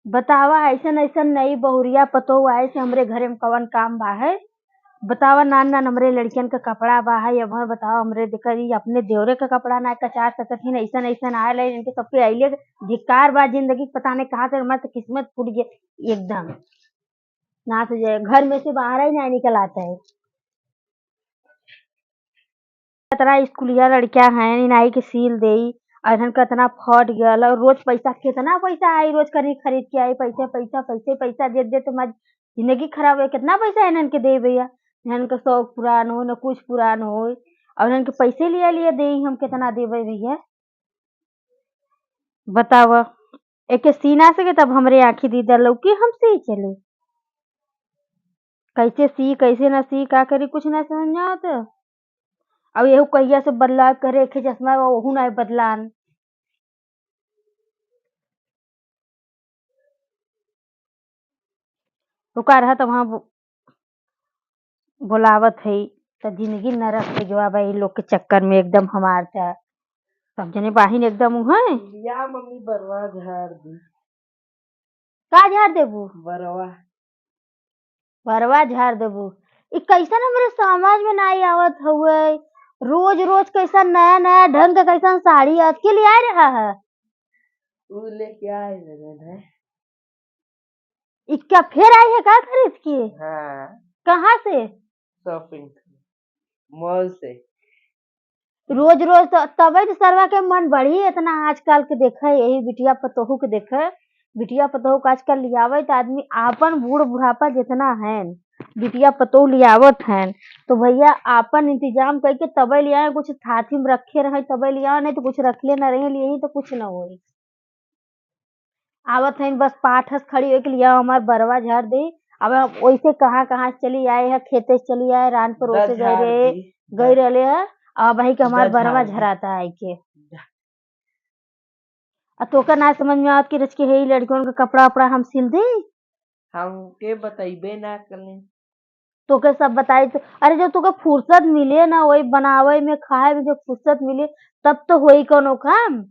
बतावा ऐसन ऐसन नई बहुरिया पतो आए से हमरे घरे में कवन काम बा है। बतावा नान नान हमरे लड़कियन का कपड़ा बा है। अब बतावा हमरे करी अपने देवरे का कपड़ा ना कचार सकत ही ऐसन ऐसन आयल है इनके सबके अइले धिक्कार बा जिंदगी पता नहीं कहाँ से हमार तो किस्मत फूट गया एकदम। ना तो जाए घर में से बाहर ही ना निकल आता है। इतना स्कूलिया लड़कियां हैं नाई के सील दे और इनका इतना फट गया और रोज पैसा कितना पैसा आई रोज करी खरीद के आई पैसे पैसा पैसे पैसा दे दे तो हमारी जिंदगी खराब है। कितना पैसा है इनके दे भैया इनका शौक पुरान हो न कुछ पुरान हो और इनके पैसे लिए लिए दे हम कितना देवे भैया बताव। एक सीना से के तब हमरे आँखी दीदा लौकी हम सी चले कैसे सी कैसे न सी का करी कुछ ना समझ आता। अब यहू कहिया से बदला करे के चश्मा वहू ना बदलान रुका रहा तो वहां बुलावत है तो जिंदगी नरक से गवा भाई लोग के चक्कर में एकदम हमार था सब जने बाहिन एकदम है या मम्मी बरवा झाड़ दी का झाड़ देबू बरवा बरवा झाड़ देबू इ कैसन हमरे समझ में नहीं आवत हुए। रोज रोज कैसा नया नया ढंग का कैसा साड़ी आज के लिए आ रहा है। वो लेके आए है क्या फिर आई है का खरीद के। हाँ कहाँ से शॉपिंग मॉल से। रोज रोज तो तबे तो सरवा के मन बढ़ी इतना आजकल के देखे यही बिटिया पतोहू के देखे बिटिया पतोहू के आजकल लियावे तो आदमी आपन बूढ़ बुढ़ापा जितना है बिटिया पतोहू लियावत है तो भैया आपन इंतजाम करके तबे लिया कुछ थाथी में रखे रहे तबे लिया नहीं तो कुछ रखले न रहे लिए तो कुछ न हो आवत है बस पाठस खड़ी हो के लिया हमार बरवा झाड़ दे। अब वैसे कहाँ कहाँ चली आए है खेते से चली आए रानपुर से गए रहे है अब भाई के हमार बरवा झराता है के तो का ना समझ में आवत कि रच के है लड़कियों का कपड़ा उपड़ा हम सिल दे हम के बताइबे ना करें तो के सब बताई तो अरे जब तुके फुर्सत मिले ना वही बनावे में खाए में जब फुर्सत मिले तब तो होई कोनो काम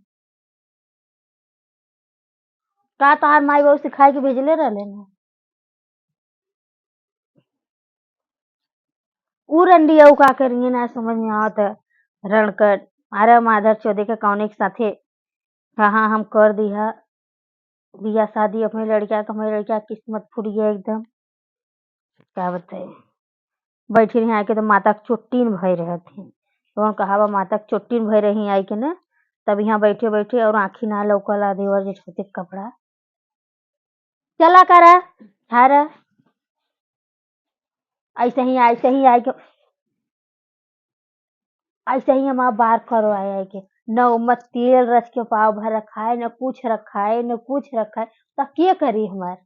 का तोहार माई बाबू सिखाए के भेजले रहले ना उ रंडिया का करिए ना समझ में आवत रणकट अरे माधर चौधरी के कौने के साथे कहाँ हम कर दिया बिया शादी अपनी लड़किया का हमारी लड़किया किस्मत फूट गया एकदम क्या बताए। बैठी रही आके तो माता के चोट्टीन भय रहे थे तो कहा माता के चोट्टीन भय रही आई के ना तब यहाँ बैठे बैठे और आँखी ना लौकला देवर जेठ कपड़ा चला करा हारा ऐसे ही आए के ऐसे ही हम बार करो आए के न मत तेल रच के पाव भर रखा है न कुछ रखा है न कुछ रखा है तो क्या करी हमार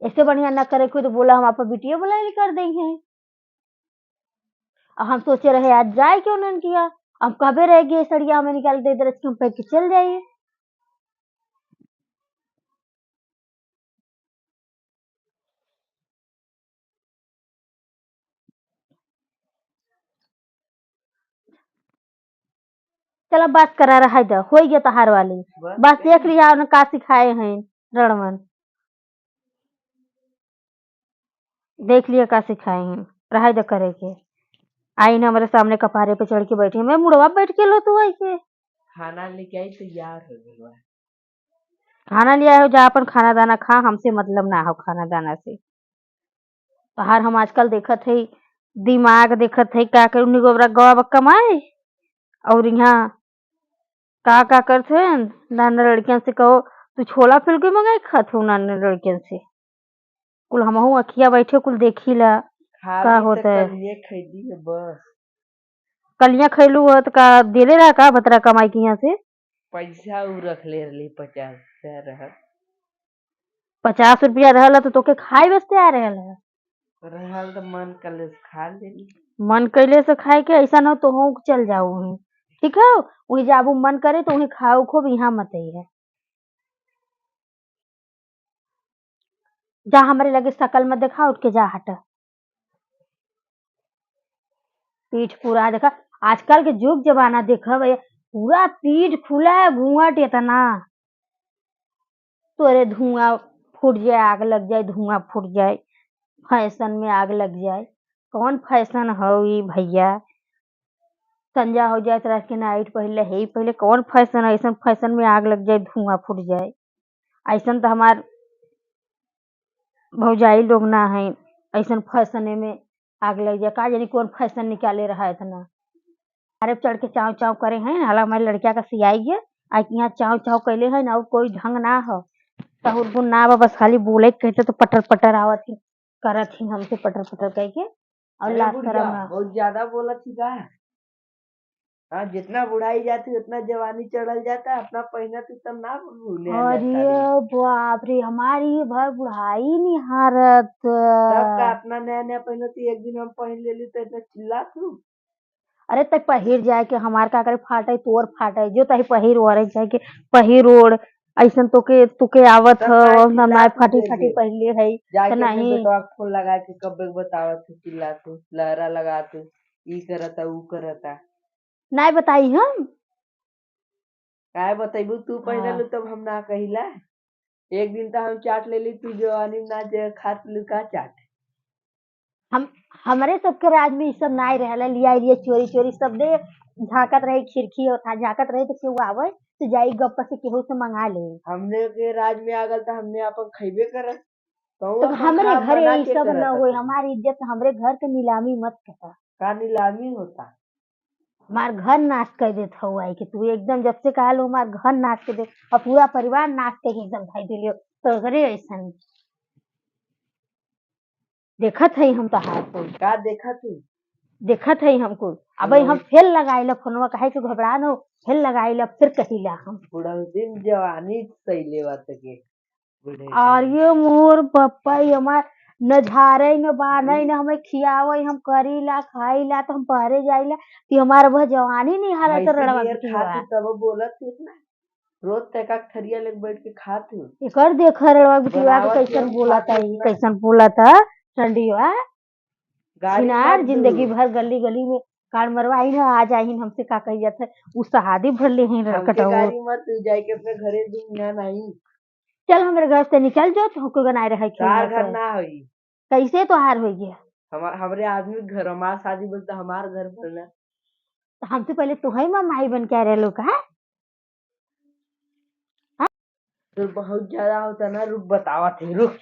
ऐसे बढ़िया न करे कोई तो बोला हम आपका बिटिया बोला कर देंगे। अब हम सोचे रहे आज जाए क्यों नहीं किया हम कभी रह गए सड़िया में निकाल दे रच के हम पैक के चल जाइए। चलो बात करा रहा है हो गया तहार वाली बस देख लिया उन्हें का सिखाए हैं रणवन देख लिया का सिखाए हैं रहा दे करे के आई ना हमारे सामने कपारे पे चढ़ के बैठी मैं मुड़वा बैठ के लो तो आई के खाना लेके आई तैयार हो गया खाना लिया हो जा अपन खाना दाना खा हमसे मतलब ना हो खाना दाना से तहार हम आजकल देखत है दिमाग देखत है क्या करूँ निगोबरा गवा कमाए और यहाँ का करथे नाना लड़कियन से कहो तू छोला फुलकी मंगाई खात हो नाना लड़कियन से कुल हमहू अखिया बैठे कुल देखी ला का होता है खरीदी है बस कलिया खैलू हो तो का देले रहा का बतरा कमाई की यहाँ से पैसा उ रख ले रही 50 रह 50 रुपया रहला तो तोके खाए बसते आ रहल तो मन कले खा लेली मन कैले से खाए के ऐसा न तो हो चल जाऊ ठीक है वही जाबू मन करे तो वही खाओ खूब यहाँ मत है जा हमारे लगे शकल मत देखा उठ के जा हट पीठ पूरा देखा आजकल के जुग जमाना देखा भैया पूरा पीठ खुला है घूंघट इतना तोरे धुआं फूट जाए, आग लग जाए, धुआं फूट जाए, फैशन में आग लग जाए। कौन फैशन हौ ई भैया? संजा हो जाए तरह के नाइट पहले है पहले कौन फैशन है? ऐसन फैशन में आग लग जाए, धुआं फूट जाए। ऐसन तो हमार भौजाई लोग ना है ऐसन फैशन में आग लग जाए। का जानी कौन फैशन निकाले रहा है इतना। अरे चढ़ के चाव चाव करे हैं हाल हमारे लड़किया का सियाई है आज यहाँ चाव चाव कैले है ना, और कोई ढंग ना हो सहुर गुण ना बा, बस खाली बोले के कहते तो पटर पटर आवत ही करत ही हमसे पटर पटर कह के, और अरे लाज बुढ़िया शरम ना। बहुत ज्यादा बोलत थी का। हाँ जितना बुढ़ाई जाती उतना जवानी चढ़ल जाता, अपना पहना तू तब ना भूले अरे साड़ी। बाप रे, हमारी भर बुढ़ाई निहारत। तब का अपना नया नया पहनो थी, एक दिन हम पहन लेली तो इतना चिल्ला तू। अरे तक पहिर जाए के हमार का करे फाटे तोर फाटे जो तही पहिर ओढ़े जाए के पहिर ओढ़ ऐसन तोके तुके आवत तब ह काहे हम ना चिल्ला तू फाटी बेर फाटी बेर पहले है तो जाके अपने नहीं। बेटवा के फोन लगा के कब बतावत तू, चिल्ला तू, लहरा लगा तू, ई करता ऊ करता। नहीं बताई हम। काय बतैबू तू हाँ। पहनलू तब हम ना कहिला। एक दिन तो हम चाट लेली, तू जवानी में ना जे खात लू का चाट। हम हमारे सबके राज में ई सब नाई रहला, लिया लिए चोरी चोरी सब दे झाकत रहे खिड़की और था झाकत रहे तो केहू आवे तो जाई गप से केहू से मंगा ले। हमने के राज में आ गल तो हमने अपन खैबे करत, कहूँ तो अपन हमरे खा घरे मना ई के सब न करत होई, तू। हमारी इज्जत हमरे घर के नीलामी मत करा। का नीलामी होता। हमार घर नाश कर देत हौ आई कि तू एकदम जब से कहल हमार घर नाश कर दे और पूरा परिवार नाश के एकदम भाई दिलियो तो घरे ऐसा देखत है हम तहार को, का देखा तू। देखत है हमको। अब हेलो हम फेल लगाइला फोनवा कहे के घबरा न हो, फेल लगाइला फिर कहिला हम। बुढ़उतिन जवानी सैले बात के बुढ़े और के। ये मोर पप्पा हमार न झारे न बांधे न हमें खियावे, हम करीला खाइला तो हम पहरे जाइला कि हमार वह जवानी नहीं हालत भैंसी रड़वा नियर बिटिया। खातू तब बोलत थी ना, रोज तका थरिया लेके बैठ के खातू। एकर देख रड़वा बिटिया के बनावत कैसन केहू बोलता खातू है, ना, कैसन बोलता ठंडीवा गाड़ी छिनार मत दू। जिंदगी भर गली गली में कार मरवाई न आ जाही हमसे का कही जाता है उस शादी भर ले ही हमके रकटऊ। गाड़ी मत दू, जाके अपने घरे दूं ना नहीं। चल हमारे घर से निकल जाओ तो हमको गनाए रहे तार खेलने घर से। ना होई। कैसे तो हार हो गया। हमरे आदमी के घर, हमार शादी बोलता हमार घर भरना। तो हमसे पहले तू है माई बन के रहे लोग का। तो बहुत ज्यादा होता ना, रुक बतावा थे रुक।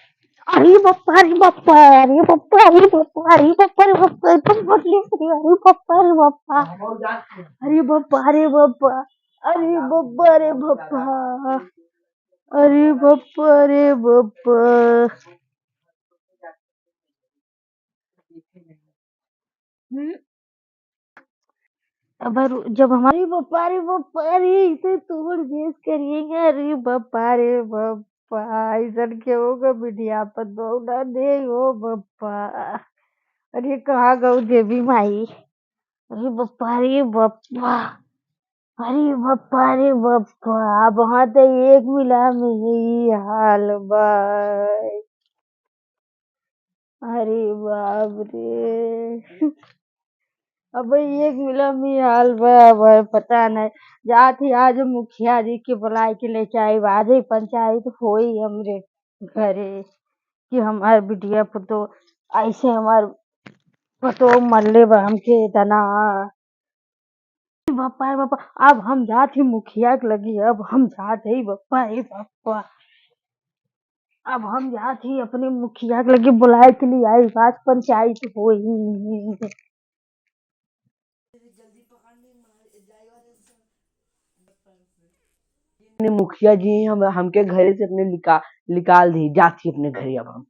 अरे बप्पा अरे बप्पा अरे बप्पा अरे बप्पा अरे बप्पा अरे बप्पा तुम बदली अरे बप्पा अरे बप्पा हम जाते अरे बप्पा अरे बप्पा अरे बप्पा अरे बप्पा अरे बप्पा अरे बप्पा। हम्म, अब जब हमारी अरे बप्पा अरे इसे तोड़ बेच करिएगा अरे बप्पा रे बप्पा ऐसा के होगा बिटिया पर दौड़ा दे हो बप्पा। अरे कहाँ गऊ देवी माई। अरे बप्पा रे बप्पा अरे बप्पा रे बप्पा अब वहाँ तो एक मिला में यही हाल बा। अरे बाप रे अब एक मिला में हाल बा। अब पता नहीं जाती आज मुखिया जी के बुलाए के लेके आई आज ही पंचायत होई हमरे घरे कि हमार बिटिया पुतो ऐसे हमार पतो मरले बा हमके इतना। बप्पा रे बप्पा अब हम जात ही मुखिया के लगी, अब हम जात ही बप्पा रे बप्पा अब हम जात ही अपने मुखिया के लगी बुलाए के लिए आई आज पंचायत होई। अपने मुखिया जी हम हमके घरे से अपने निकाल दी, जाती अपने घरे अब हम।